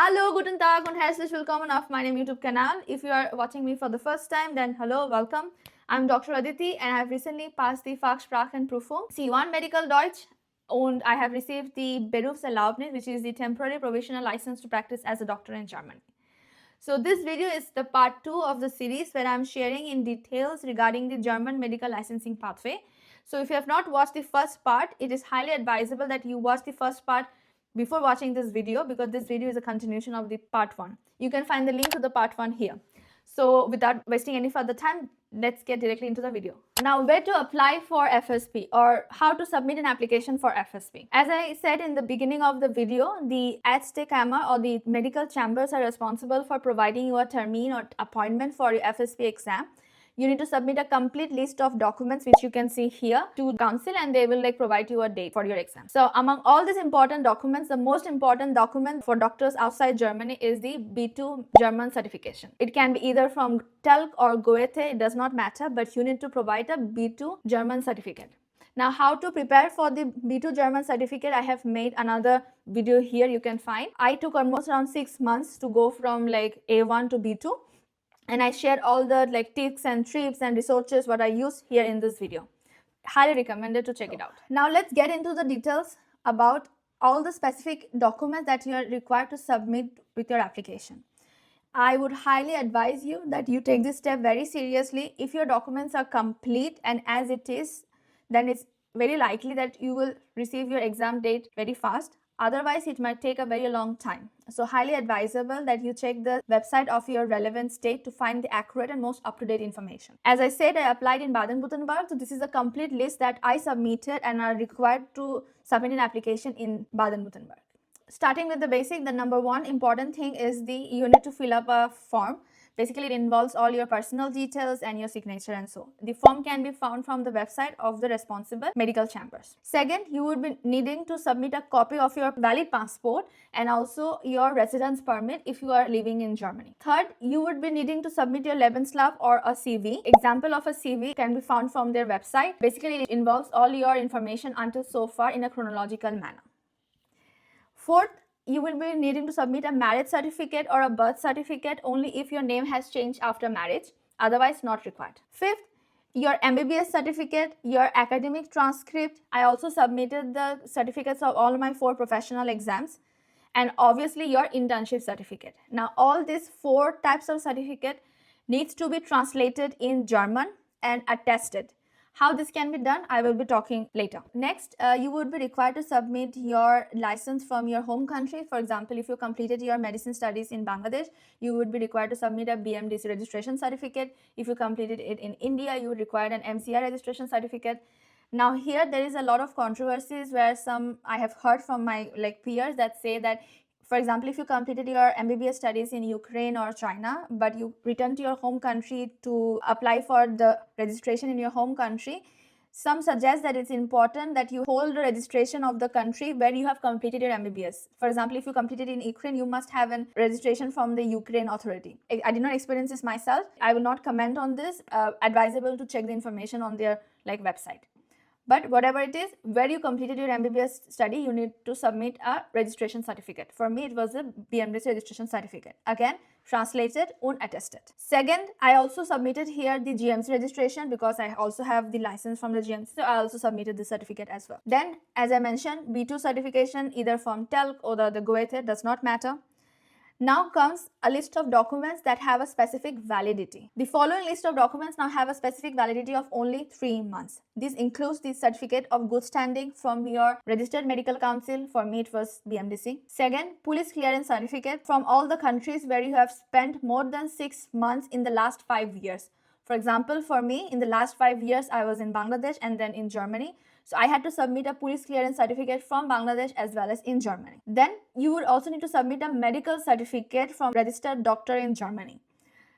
Hallo, guten Tag und herzlich willkommen auf meinem YouTube-Kanal. If you are watching me for the first time, then hello, welcome. I'm Dr. Aditi and I have recently passed the Fachsprachprüfung C1 Medical Deutsch and I have received the Berufserlaubnis, which is the temporary provisional license to practice as a doctor in Germany. So this video is the part 2 of the series where I'm sharing in details regarding the German medical licensing pathway. So if you have not watched the first part, it is highly advisable that you watch the first part before watching this video, because this video is a continuation of the part 1. You can find the link to the part 1 here. So without wasting any further time, let's get directly into the video. Now, where to apply for FSP or how to submit an application for FSP. As I said in the beginning of the video, the Ärztekammer or the medical chambers are responsible for providing you a termine or appointment for your FSP exam. You need to submit a complete list of documents which you can see here to council, and they will provide you a date for your exam. So among all these important documents, the most important document for doctors outside Germany is the B2 German certification. It can be either from TELC or Goethe, it does not matter, but you need to provide a B2 German certificate. Now, how to prepare for the B2 German certificate, I have made another video here you can find. I took almost around 6 months to go from A1 to B2. And I shared all the tips and tricks and resources what I use here in this video. Highly recommended to check it out. Now let's get into the details about all the specific documents that you are required to submit with your application. I would highly advise you that you take this step very seriously. If your documents are complete and as it is, then it's very likely that you will receive your exam date very fast. Otherwise, it might take a very long time. So highly advisable that you check the website of your relevant state to find the accurate and most up-to-date information. As I said, I applied in Baden-Württemberg. So this is a complete list that I submitted and are required to submit an application in Baden-Württemberg. Starting with the basic, the number one important thing is you need to fill up a form. Basically, it involves all your personal details and your signature and so. The form can be found from the website of the responsible medical chambers. Second, you would be needing to submit a copy of your valid passport and also your residence permit if you are living in Germany. Third, you would be needing to submit your Lebenslauf or a CV. Example of a CV can be found from their website. Basically, it involves all your information until so far in a chronological manner. Fourth, you will be needing to submit a marriage certificate or a birth certificate only if your name has changed after marriage, otherwise not required. Fifth, your MBBS certificate, your academic transcript. I also submitted the certificates of all my 4 professional exams, and obviously your internship certificate. Now all these 4 types of certificate needs to be translated in German and attested. How this can be done, I will be talking later. Next, you would be required to submit your license from your home country. For example, if you completed your medicine studies in Bangladesh, you would be required to submit a BMDC registration certificate. If you completed it in India, you would require an MCR registration certificate. Now here there is a lot of controversies where I have heard from my peers that say that, for example, if you completed your MBBS studies in Ukraine or China, but you return to your home country to apply for the registration in your home country, some suggest that it's important that you hold the registration of the country where you have completed your MBBS. For example, if you completed in Ukraine, you must have a registration from the Ukraine authority. I did not experience this myself. I will not comment on this. Advisable to check the information on their website. But whatever it is, where you completed your MBBS study, you need to submit a registration certificate. For me, it was a BMDC registration certificate. Again, translated and attested. Second, I also submitted here the GMC registration because I also have the license from the GMC. So I also submitted the certificate as well. Then, as I mentioned, B2 certification either from TELC or the Goethe, does not matter. Now comes a list of documents that have a specific validity. The following list of documents now have a specific validity of only 3 months. This includes the certificate of good standing from your registered medical council. For me, it was BMDC. Second, police clearance certificate from all the countries where you have spent more than 6 months in the last 5 years. For example, for me, in the last 5 years, I was in Bangladesh and then in Germany. So I had to submit a police clearance certificate from Bangladesh as well as in Germany. Then you would also need to submit a medical certificate from registered doctor in Germany.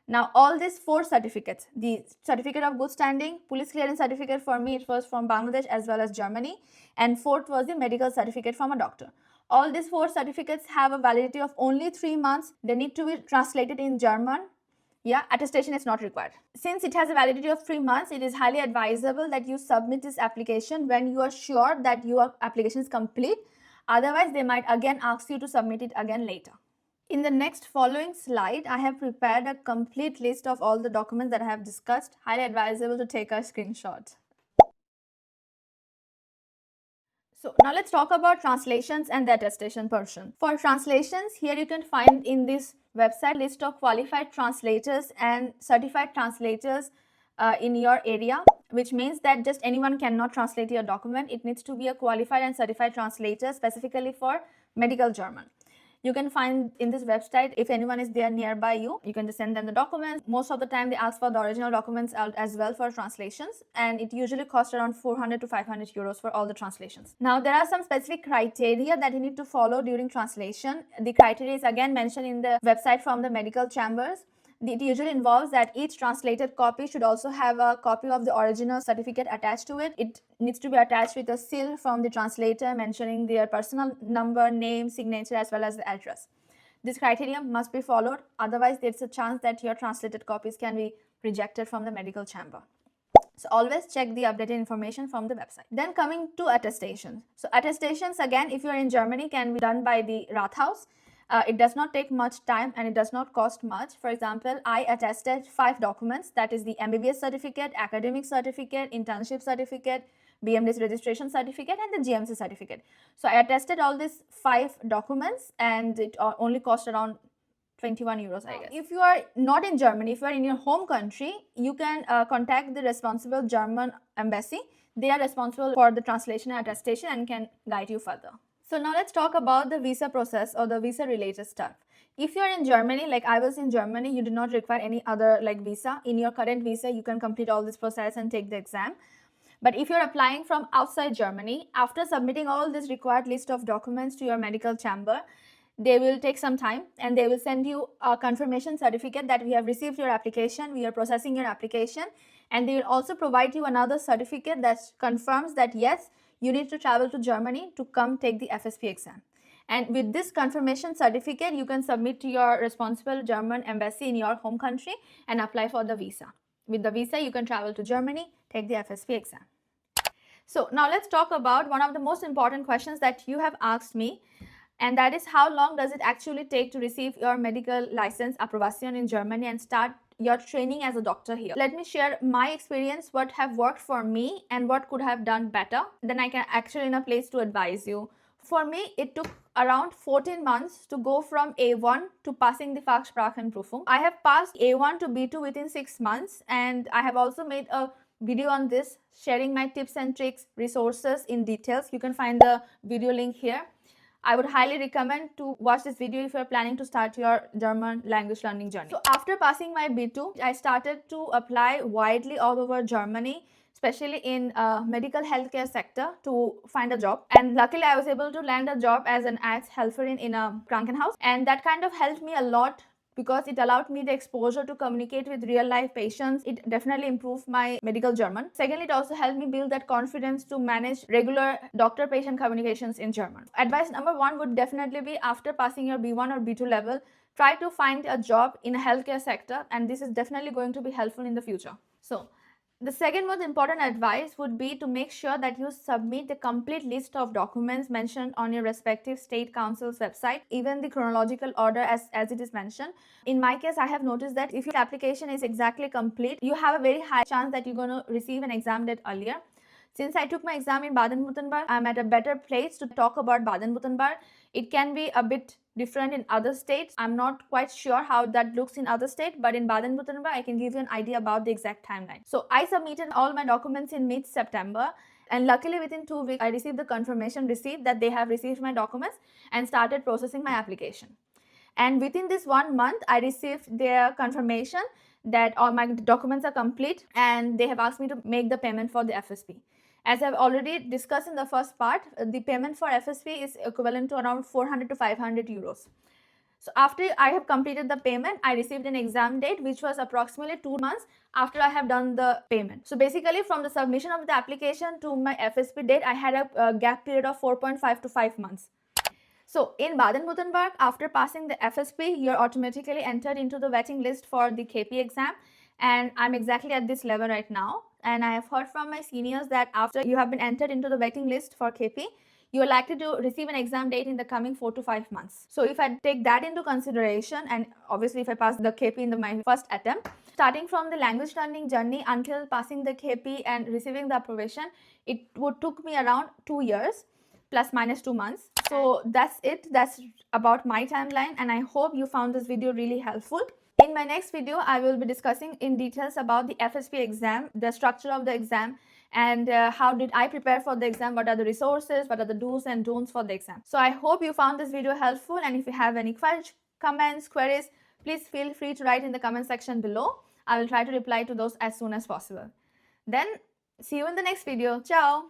Now all these 4 certificates, the certificate of good standing, police clearance certificate, for me it was from Bangladesh as well as Germany, and fourth was the medical certificate from a doctor. All these 4 certificates have a validity of only 3 months. They need to be translated in German. Yeah, attestation is not required. Since it has a validity of 3 months, it is highly advisable that you submit this application when you are sure that your application is complete. Otherwise, they might again ask you to submit it again later. In the next following slide, I have prepared a complete list of all the documents that I have discussed. Highly advisable to take a screenshot. So now let's talk about translations and the attestation portion. For translations, here you can find in this website list of qualified translators and certified translators in your area, which means that just anyone cannot translate your document. It needs to be a qualified and certified translator specifically for medical German. You can find in this website, if anyone is there nearby you, you can just send them the documents. Most of the time they ask for the original documents out as well for translations, and it usually costs around 400 to 500 euros for all the translations. Now there are some specific criteria that you need to follow during translation. The criteria is again mentioned in the website from the medical chambers. It usually involves that each translated copy should also have a copy of the original certificate attached to it. It needs to be attached with a seal from the translator mentioning their personal number, name, signature, as well as the address. This criteria must be followed, otherwise there's a chance that your translated copies can be rejected from the medical chamber. So always check the updated information from the website. Then coming to attestations. So attestations, again, if you're in Germany, can be done by the Rathaus. It does not take much time and it does not cost much. For example, I attested 5 documents, that is the MBBS certificate, academic certificate, internship certificate, BMD's registration certificate, and the GMC certificate. So I attested all these 5 documents and it only cost around 21 euros, I guess. If you are not in Germany, if you are in your home country, you can contact the responsible German embassy. They are responsible for the translation and attestation and can guide you further. So now let's talk about the visa process or the visa related stuff. If you're in Germany, like I was in Germany, you do not require any other visa. In your current visa, you can complete all this process and take the exam. But if you're applying from outside Germany, after submitting all this required list of documents to your medical chamber, they will take some time and they will send you a confirmation certificate that we have received your application, we are processing your application, and they will also provide you another certificate that confirms that yes, you need to travel to Germany to come take the FSP exam. And with this confirmation certificate, you can submit to your responsible German embassy in your home country and apply for the visa. With the visa, you can travel to Germany, take the FSP exam. So now let's talk about one of the most important questions that you have asked me, and that is how long does it actually take to receive your medical license Approbation in Germany and start your training as a doctor here. Let me share my experience, what have worked for me and what could have done better. Then I can actually in a place to advise you. For me, it took around 14 months to go from A1 to passing the Fachsprachprüfung. I have passed A1 to B2 within 6 months, and I have also made a video on this, sharing my tips and tricks, resources in details. You can find the video link here. I would highly recommend to watch this video if you are planning to start your German language learning journey. So after passing my B2, I started to apply widely all over Germany, especially in medical healthcare sector, to find a job. And luckily I was able to land a job as an Arzthelferin in a Krankenhaus, and that kind of helped me a lot because it allowed me the exposure to communicate with real life patients. It definitely improved my medical German. Secondly, it also helped me build that confidence to manage regular doctor-patient communications in German. Advice number 1 would definitely be, after passing your B1 or B2 level, try to find a job in a healthcare sector, and this is definitely going to be helpful in the future. So the second most important advice would be to make sure that you submit the complete list of documents mentioned on your respective state council's website, even the chronological order as it is mentioned. In my case, I have noticed that if your application is exactly complete, you have a very high chance that you're going to receive an exam date earlier. Since I took my exam in Baden-Württemberg, I'm at a better place to talk about Baden-Württemberg. It can be a bit different in other states. I'm not quite sure how that looks in other states, but in Baden-Württemberg, I can give you an idea about the exact timeline. So I submitted all my documents in mid-September, and luckily within 2 weeks, I received the confirmation receipt that they have received my documents and started processing my application. And within this 1 month, I received their confirmation that all my documents are complete, and they have asked me to make the payment for the FSP. As I've already discussed in the first part, the payment for FSP is equivalent to around 400 to 500 euros. So after I have completed the payment, I received an exam date which was approximately 2 months after I have done the payment. So basically from the submission of the application to my FSP date, I had a gap period of 4.5 to 5 months. So in Baden-Württemberg, after passing the FSP, you're automatically entered into the waiting list for the KP exam. And I'm exactly at this level right now. And I have heard from my seniors that after you have been entered into the waiting list for KP, you're likely to receive an exam date in the coming 4 to 5 months. So if I take that into consideration, and obviously if I pass the KP in my first attempt, starting from the language learning journey until passing the KP and receiving the approbation, it would took me around 2 years plus minus 2 months. So that's it. That's about my timeline, and I hope you found this video really helpful. In my next video, I will be discussing in details about the FSP exam, the structure of the exam, and how did I prepare for the exam, what are the resources, what are the do's and don'ts for the exam. So I hope you found this video helpful, and if you have any comments, queries, please feel free to write in the comment section below. I will try to reply to those as soon as possible. Then see you in the next video. Ciao!